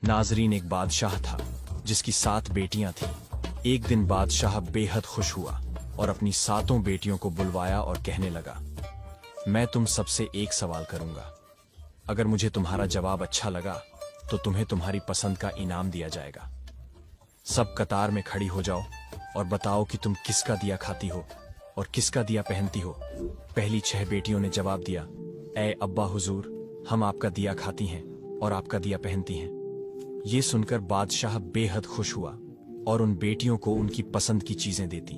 नाजरीन, एक बादशाह था जिसकी 7 बेटियां थीं। एक दिन बादशाह बेहद खुश हुआ और अपनी 7 बेटियों को बुलवाया और कहने लगा, मैं तुम सबसे एक सवाल करूंगा। अगर मुझे तुम्हारा जवाब अच्छा लगा तो तुम्हें तुम्हारी पसंद का इनाम दिया जाएगा। सब कतार में खड़ी हो जाओ और बताओ कि तुम किसका दिया खाती हो और किसका दिया पहनती हो। पहली 6 बेटियों ने जवाब दिया, ऐ अब्बा हुजूर, हम आपका दिया खाती हैं और आपका दिया पहनती हैं। ये सुनकर बादशाह बेहद खुश हुआ और उन बेटियों को उनकी पसंद की चीजें देती।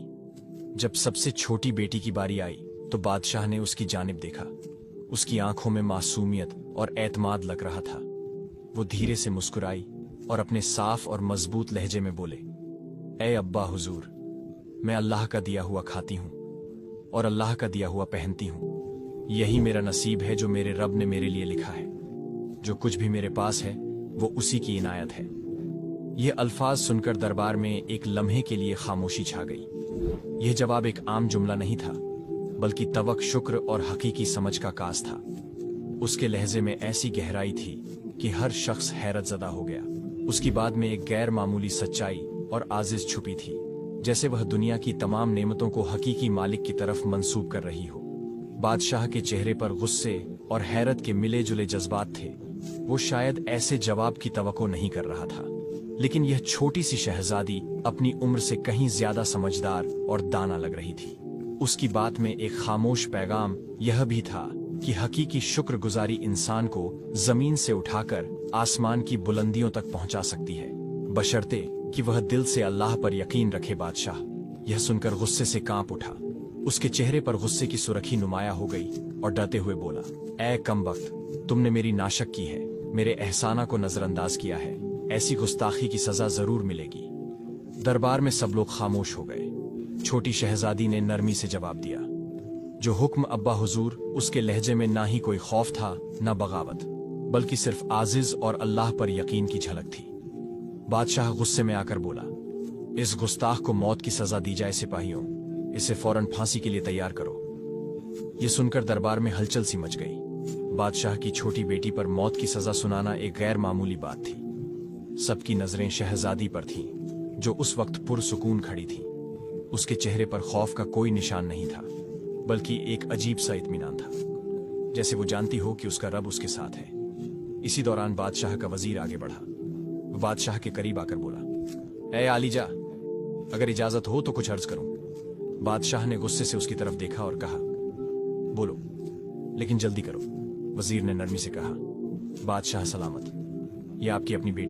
जब सबसे छोटी बेटी की बारी आई तो बादशाह ने उसकी जानिब देखा। उसकी आंखों में मासूमियत और एतमाद लग रहा था। वो धीरे से मुस्कुराई और अपने साफ और मजबूत लहजे में बोले, ऐ अब्बा हुजूर, मैं अल्लाह का दिया हुआ खाती हूँ और अल्लाह का दिया हुआ पहनती हूँ। यही मेरा नसीब है जो मेरे रब ने मेरे लिए लिखा है। जो कुछ भी मेरे पास है वो उसी की इनायत है। ये अल्फाज सुनकर दरबार में एक लम्हे के लिए खामोशी छा गई। यह जवाब एक आम जुमला नहीं था, बल्कि तवक, शुक्र और हकीकी समझ का कास था। उसके लहजे में ऐसी गहराई थी कि हर शख्स हैरत ज़दा हो गया। उसकी बात में एक गैर मामूली सच्चाई और आजिज़ छुपी थी, जैसे वह दुनिया की तमाम नेमतों को हकीकी मालिक की तरफ मंसूब कर रही हो। बादशाह के चेहरे पर गुस्से और हैरत के मिले जुले जज्बात थे। वो शायद ऐसे जवाब की तवक्को नहीं कर रहा था, लेकिन यह छोटी सी शहजादी अपनी उम्र से कहीं ज्यादा समझदार और दाना लग रही थी। उसकी बात में एक खामोश पैगाम यह भी था कि हकीकी शुक्रगुजारी इंसान को जमीन से उठाकर आसमान की बुलंदियों तक पहुंचा सकती है, बशर्ते कि वह दिल से अल्लाह पर यकीन रखे। बादशाह यह सुनकर गुस्से से कांप उठा। उसके चेहरे पर गुस्से की सुर्खी नुमाया हो गई और डरते हुए बोला, ऐ कमबख्त, तुमने मेरी नाशक की है, मेरे एहसाना को नजरअंदाज किया है। ऐसी गुस्ताखी की सजा जरूर मिलेगी। दरबार में सब लोग खामोश हो गए। छोटी शहजादी ने नरमी से जवाब दिया, जो हुक्म अब्बा हुजूर। उसके लहजे में ना ही कोई खौफ था न बगावत, बल्कि सिर्फ आजिज और अल्लाह पर यकीन की झलक थी। बादशाह गुस्से में आकर बोला, इस गुस्ताख को मौत की सजा दी जाए। सिपाहियों, इसे फौरन फांसी के लिए तैयार करो। यह सुनकर दरबार में हलचल सी मच गई। बादशाह की छोटी बेटी पर मौत की सजा सुनाना एक गैर मामूली बात थी। सबकी नजरें शहजादी पर थीं, जो उस वक्त पुरसुकून खड़ी थी। उसके चेहरे पर खौफ का कोई निशान नहीं था, बल्कि एक अजीब सा इत्मीनान था, जैसे वो जानती हो कि उसका रब उसके साथ है। इसी दौरान बादशाह का वजीर आगे बढ़ा। वो बादशाह के करीब आकर बोला, ऐ आलीजा, अगर इजाजत हो तो कुछ अर्ज करूं। बादशाह ने गुस्से से उसकी तरफ देखा और कहा, बोलो, लेकिन जल्दी करो। वजीर ने नरमी से कहा, बादशाह सलामत, यह आपकी अपनी बेटी